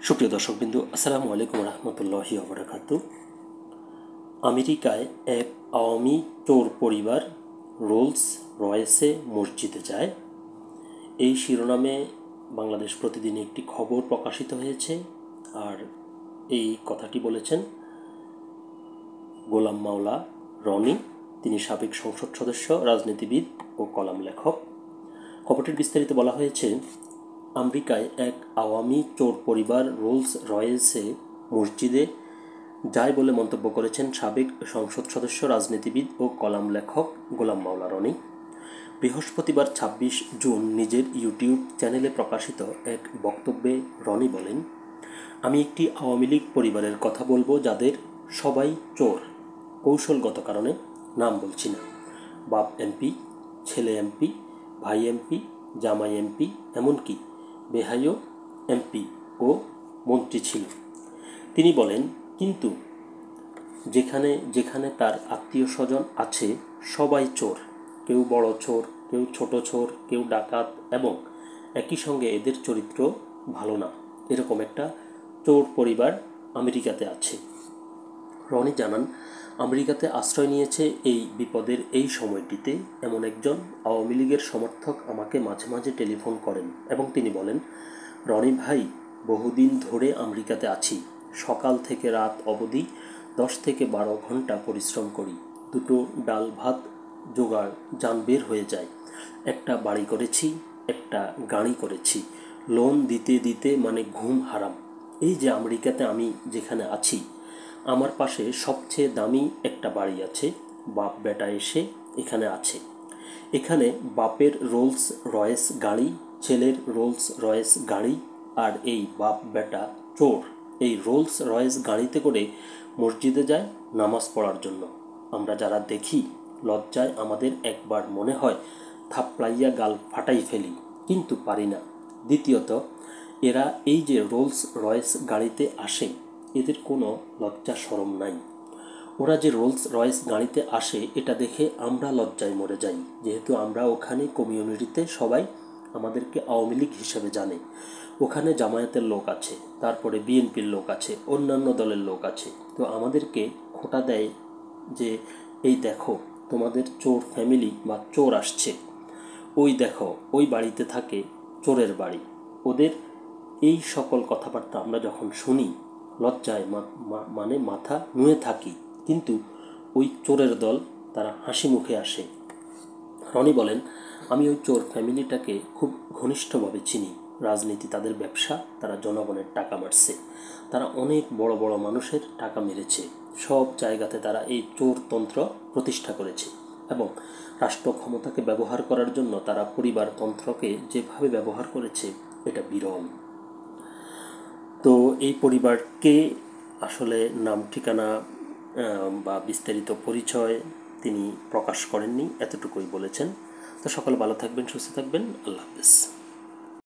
সুপ্রিয় দর্শকবৃন্দ, আসসালামু আলাইকুম রহমতুল্লাহি ওয়া বারাকাতুহু। আমেরিকায় এক আওয়ামী চোর পরিবার রোলস রয়েসে মসজিদে যায়, এই শিরোনামে বাংলাদেশ প্রতিদিনে একটি খবর প্রকাশিত হয়েছে। আর এই কথাটি বলেছেন গোলাম মাওলা রনি। তিনি সাবেক সংসদ সদস্য, রাজনীতিবিদ ও কলাম লেখক। খবরটির বিস্তারিত বলা হয়েছে, আমেরিকায় এক আওয়ামী চোর পরিবার রোলস রয়েসে মসজিদে যায় বলে মন্তব্য করেছেন সাবেক সংসদ সদস্য, রাজনীতিবিদ ও কলাম লেখক গোলাম মাওলা রনি। বৃহস্পতিবার ২৬ জুন নিজের ইউটিউব চ্যানেলে প্রকাশিত এক বক্তব্যে রনি বলেন, আমি একটি আওয়ামী লীগ পরিবারের কথা বলবো যাদের সবাই চোর। কৌশলগত কারণে নাম বলছি না। বাপ এমপি, ছেলে এমপি, ভাই এমপি, জামাই এমপি, এমনকি বেহাইও এমপি ও মন্ত্রী ছিল। তিনি বলেন, কিন্তু যেখানে যেখানে তার আত্মীয় স্বজন আছে সবাই চোর। কেউ বড় চোর, কেউ ছোট চোর, কেউ ডাকাত, এবং একই সঙ্গে এদের চরিত্র ভালো না। এরকম একটা চোর পরিবার আমেরিকাতে আছে। রনি জানান, আমেরিকাতে আশ্রয় নিয়েছে এই বিপদের এই সময়টিতে এমন একজন আওয়ামী লীগের সমর্থক আমাকে মাঝে মাঝে টেলিফোন করেন এবং তিনি বলেন, রনি ভাই, বহুদিন ধরে আমেরিকাতে আছি। সকাল থেকে রাত অবধি 10 থেকে 12 ঘন্টা পরিশ্রম করি। দুটো ডাল ভাত জোগাড় যান বের হয়ে যায়। একটা বাড়ি করেছি, একটা গাড়ি করেছি। লোন দিতে দিতে মানে ঘুম হারাম। এই যে আমেরিকাতে আমি যেখানে আছি, আমার পাশে সবচেয়ে দামি একটা বাড়ি আছে। বাপ বেটা এসে এখানে আছে। এখানে বাপের রোলস রয়েস গাড়ি, ছেলের রোলস রয়েস গাড়ি, আর এই বাপ বেটা চোর এই রোলস রয়েস গাড়িতে করে মসজিদে যায় নামাজ পড়ার জন্য। আমরা যারা দেখি, লজ্জায় আমাদের একবার মনে হয় থাপড়াইয়া গাল ফাটাই ফেলি, কিন্তু পারি না। দ্বিতীয়ত, এরা এই যে রোলস রয়েস গাড়িতে আসে, এদের কোনো লজ্জা শরম নাই। ওরা যে রোলস রয়েস গাড়িতে আসে এটা দেখে আমরা লজ্জায় মরে যাই, যেহেতু আমরা ওখানে কমিউনিটিতে সবাই আমাদেরকে আওয়ামী লীগ হিসেবে জানে। ওখানে জামায়াতের লোক আছে, তারপরে বিএনপির লোক আছে, অন্যান্য দলের লোক আছে। তো আমাদেরকে খোঁটা দেয় যে এই দেখো তোমাদের চোর ফ্যামিলি বা চোর আসছে, ওই দেখো ওই বাড়িতে থাকে চোরের বাড়ি। ওদের এই সকল কথাবার্তা আমরা যখন শুনি, লজ্জায় মানে মাথা নুয়ে থাকি, কিন্তু ওই চোরের দল তারা হাসি মুখে আসে। রনি বলেন, আমি ওই চোর ফ্যামিলিটাকে খুব ঘনিষ্ঠভাবে চিনি। রাজনীতি তাদের ব্যবসা, তারা জনগণের টাকা মারছে। তারা অনেক বড় বড় মানুষের টাকা মেরেছে। সব জায়গাতে তারা এই চোরতন্ত্র প্রতিষ্ঠা করেছে এবং রাষ্ট্র ক্ষমতাকে ব্যবহার করার জন্য তারা পরিবারতন্ত্রকে যেভাবে ব্যবহার করেছে এটা বিরল। তো এই পরিবারকে আসলে নাম ঠিকানা বা বিস্তারিত পরিচয় তিনি প্রকাশ করেননি, এতটুকুই বলেছেন। তো সকলে ভালো থাকবেন, সুস্থ থাকবেন। আল্লাহ হাফেজ।